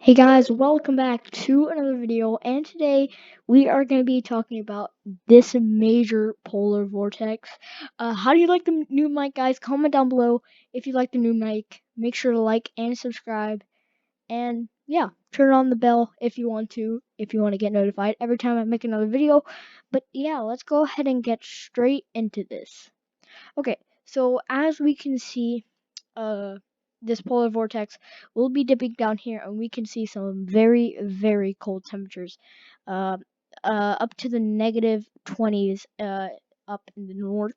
Hey guys, welcome back to another video, and today we are going to be talking about this major polar vortex. How do you like the new mic, guys? Comment down below if you like the new mic. Make sure to like and subscribe, and yeah, turn on the bell if you want to get notified every time I make another video. But yeah, let's go ahead and get straight into this. Okay, so as we can see, uh, this polar vortex will be dipping down here, and we can see some very, very cold temperatures, uh, up to the -20s, up in the north,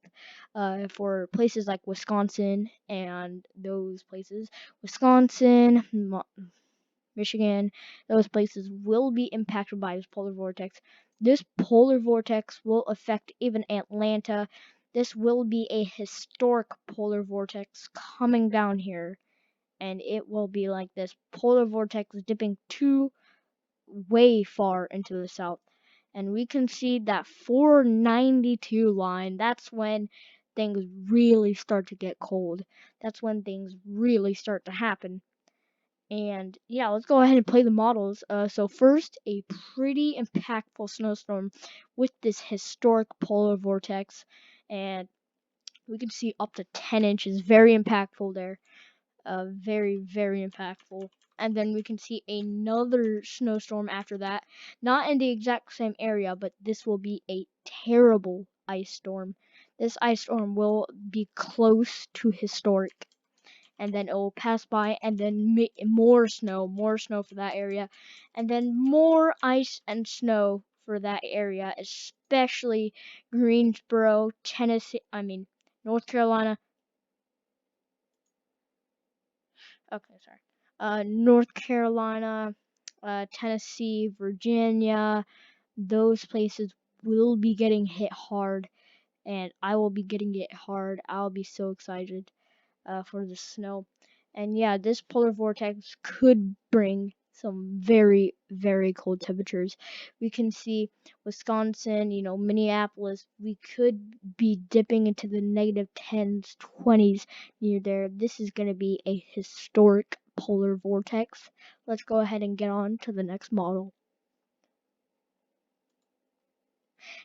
for places like Wisconsin and those places. Wisconsin, Michigan, those places will be impacted by this polar vortex. This polar vortex will affect even Atlanta. This will be a historic polar vortex coming down here, and it will be like this polar vortex dipping too way far into the south. And we can see that 492 line. That's when things really start to get cold. That's when things really start to happen. And yeah, let's go ahead and play the models. So first, a pretty impactful snowstorm with this historic polar vortex, and we can see up to 10 inches. Very impactful there. Very, very impactful. And then we can see another snowstorm after that. Not in the exact same area, but this will be a terrible ice storm. This ice storm will be close to historic, and then it will pass by, and then more snow for that area, and then more ice and snow for that area, especially Greensboro, Tennessee, North Carolina. Okay, sorry. North Carolina, Tennessee, Virginia, those places will be getting hit hard, and I will be getting it hard. I'll be so excited for the snow. And yeah, this polar vortex could bring some very, very cold temperatures. We can see Wisconsin, Minneapolis, we could be dipping into the -10s, 20s near there. This is going to be a historic polar vortex. Let's go ahead and get on to the next model.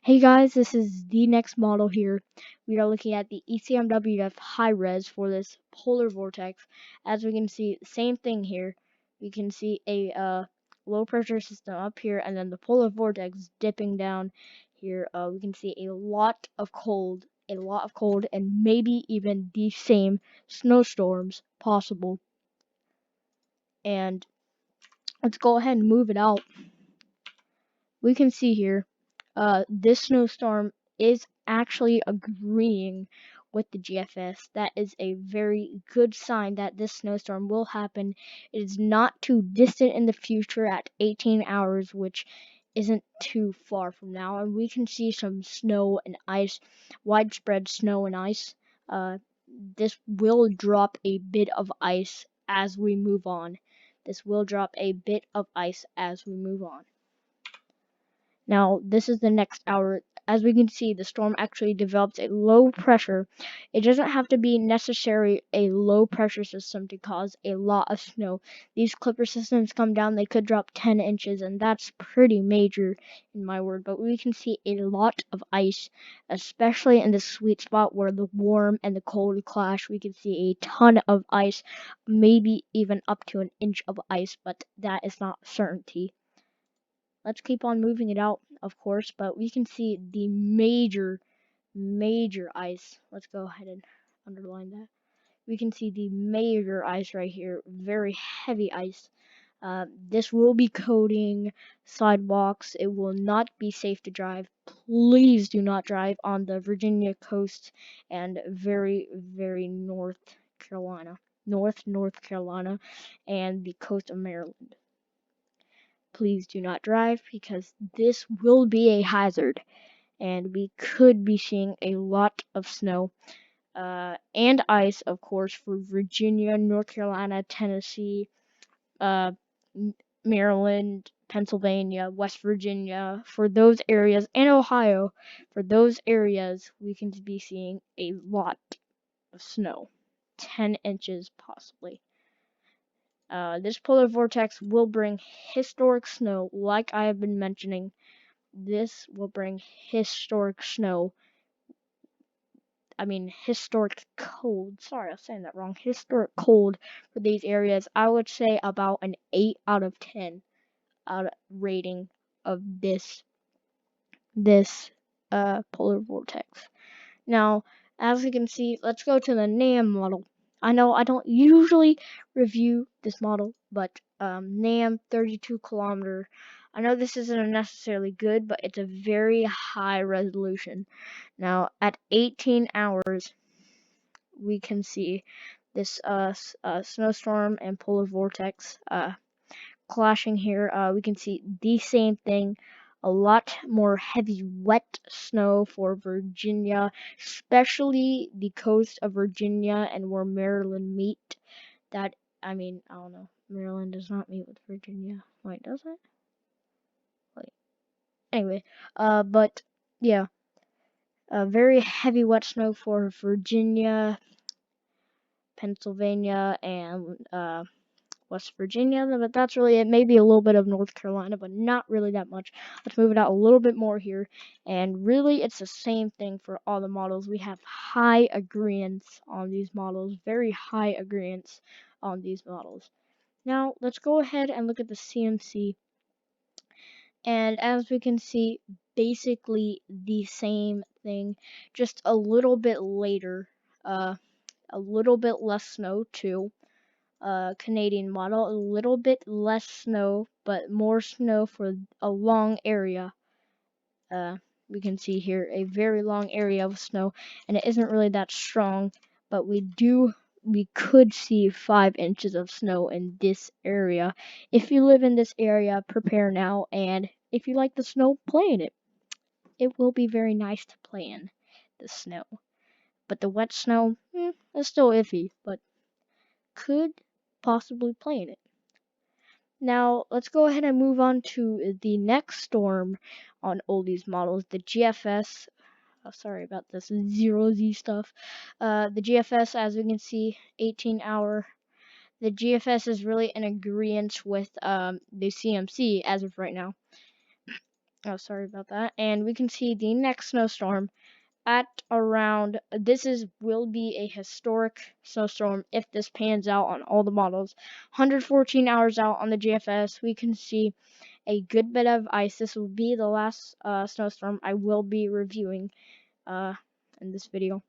Hey guys, this is the next model here. We are looking at the ECMWF high res for this polar vortex. As we can see, same thing here. We can see a low pressure system up here, and then the polar vortex dipping down here. We can see a lot of cold, and maybe even the same snowstorms possible. And let's go ahead and move it out. We can see here, this snowstorm is actually agreeing with the GFS. That is a very good sign that this snowstorm will happen. It is not too distant in the future at 18 hours, which isn't too far from now. And we can see some snow and ice, widespread snow and ice. This will drop a bit of ice as we move on. This will drop a bit of ice as we move on. Now, this is the next hour. As we can see, the storm actually develops a low pressure. It doesn't have to be necessary a low pressure system to cause a lot of snow. These clipper systems come down, they could drop 10 inches, and that's pretty major in my word. But we can see a lot of ice, especially in the sweet spot where the warm and the cold clash. We can see a ton of ice, maybe even up to an inch of ice, but that is not certainty. Let's keep on moving it out, of course, but we can see the major, major ice. Let's go ahead and underline that. We can see the major ice right here, very heavy ice. This will be coating sidewalks. It will not be safe to drive. Please do not drive on the Virginia coast and very, very North Carolina, and the coast of Maryland. Please do not drive, because this will be a hazard, and we could be seeing a lot of snow and ice, of course, for Virginia, North Carolina, Tennessee, uh, Maryland, Pennsylvania, West Virginia, for those areas, and Ohio. For those areas, we can be seeing a lot of snow, 10 inches possibly. This polar vortex will bring historic snow, like I have been mentioning. This will bring historic snow. I mean, historic cold. Sorry, I was saying that wrong. Historic cold for these areas. I would say about an 8 out of 10 out rating of this polar vortex. Now, as you can see, let's go to the NAM model. I know I don't usually review this model, but NAM 32 kilometer. I know this isn't necessarily good, but it's a very high resolution. Now, at 18 hours, we can see this snowstorm and polar vortex clashing here. We can see the same thing. A lot more heavy wet snow for Virginia, especially the coast of Virginia and where Maryland meet. That, I mean, I don't know. Maryland does not meet with Virginia. Wait, does it? Wait. Anyway, but yeah, very heavy wet snow for Virginia, Pennsylvania, and West Virginia, but that's really it. Maybe a little bit of North Carolina, but not really that much. Let's move it out a little bit more here. And really, it's the same thing for all the models. We have high agreements on these models, very high agreements on these models. Now, let's go ahead and look at the CMC. And as we can see, basically the same thing, just a little bit later, a little bit less snow too. Canadian model, a little bit less snow, but more snow for a long area. We can see here a very long area of snow, and it isn't really that strong, but we could see 5 inches of snow in this area. If you live in this area, prepare now, and if you like the snow, play in it. It will be very nice to play in the snow. But the wet snow, is still iffy, but could possibly play in it. Now, let's go ahead and move on to the next storm on all these models, the GFS. Oh, sorry about this 0Z stuff. The GFS, as we can see, 18-hour. The GFS is really in agreement with the CMC as of right now. Oh, sorry about that. And we can see the next snowstorm at around, will be a historic snowstorm if this pans out on all the models. 114 hours out on the GFS, we can see a good bit of ice. This will be the last snowstorm I will be reviewing in this video.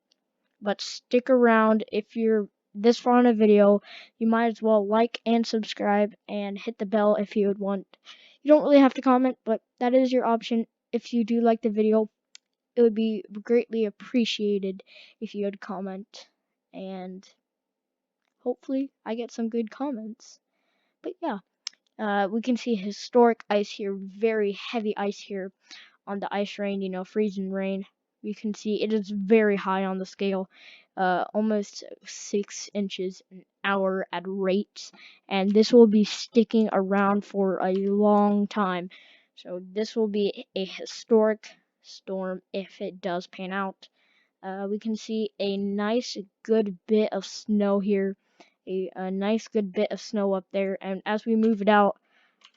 But stick around. If you're this far in a video, you might as well like and subscribe and hit the bell if you would want. You don't really have to comment, but that is your option. If you do like the video, it would be greatly appreciated if you would comment, and hopefully I get some good comments. But yeah, we can see historic ice here, very heavy ice here on the ice rain, freezing rain. We can see it is very high on the scale, almost 6 inches an hour at rates, and this will be sticking around for a long time. So this will be a historic storm if it does pan out. We can see a nice good bit of snow here, a nice good bit of snow up there, and as we move it out,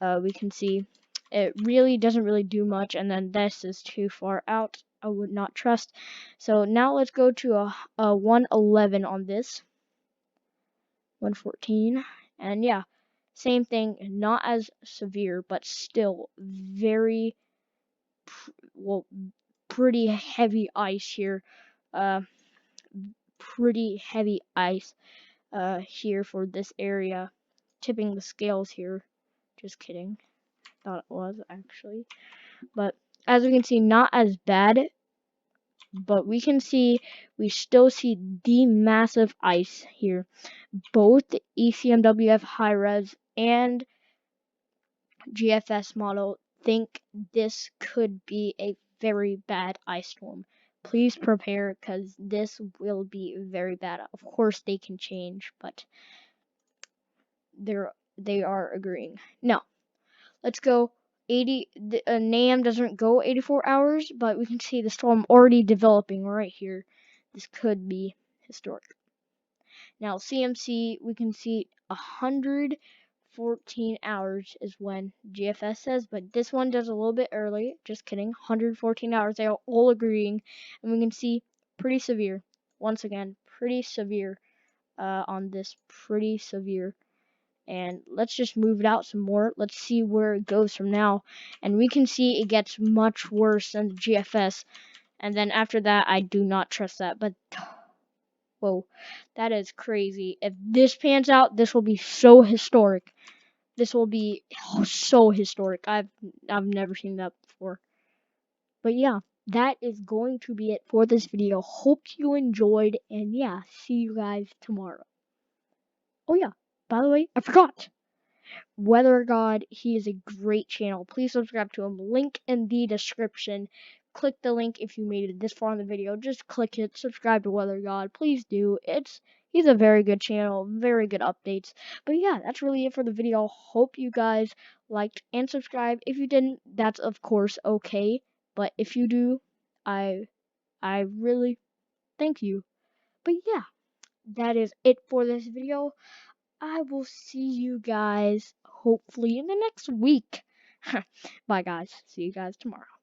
we can see it really doesn't really do much, and then this is too far out. I would not trust. So now let's go to a 111 on this, 114, and yeah, same thing, not as severe, but still very pretty heavy ice here. Uh, pretty heavy ice here for this area, tipping the scales here. Just kidding. Thought it was actually, but as we can see, not as bad, but we still see the massive ice here. Both the ECMWF high res and GFS model think this could be a very bad ice storm. Please prepare, because this will be very bad. Of course they can change, but they are agreeing. Now, let's go 80. NAM doesn't go 84 hours, but we can see the storm already developing right here. This could be historic. Now, CMC, we can see 114 hours is when GFS says, but this one does a little bit early. Just kidding. 114 hours. They are all agreeing, and we can see pretty severe. Once again, pretty severe on this. Pretty severe. And let's just move it out some more. Let's see where it goes from now. And we can see it gets much worse than the GFS. And then after that, I do not trust that. But whoa, that is crazy. If this pans out, this will be so historic. This will be so historic. I've never seen that before. But yeah, that is going to be it for this video. Hope you enjoyed, and yeah, see you guys tomorrow. Oh yeah, by the way, I forgot. Weather God, he is a great channel. Please subscribe to him. Link in the description. Click the link if you made it this far in the video. Just click it. Subscribe to Weather God. Please do. He's a very good channel. Very good updates. But yeah, that's really it for the video. Hope you guys liked and subscribed. If you didn't, that's of course okay. But if you do, I really thank you. But yeah, that is it for this video. I will see you guys hopefully in the next week. Bye, guys. See you guys tomorrow.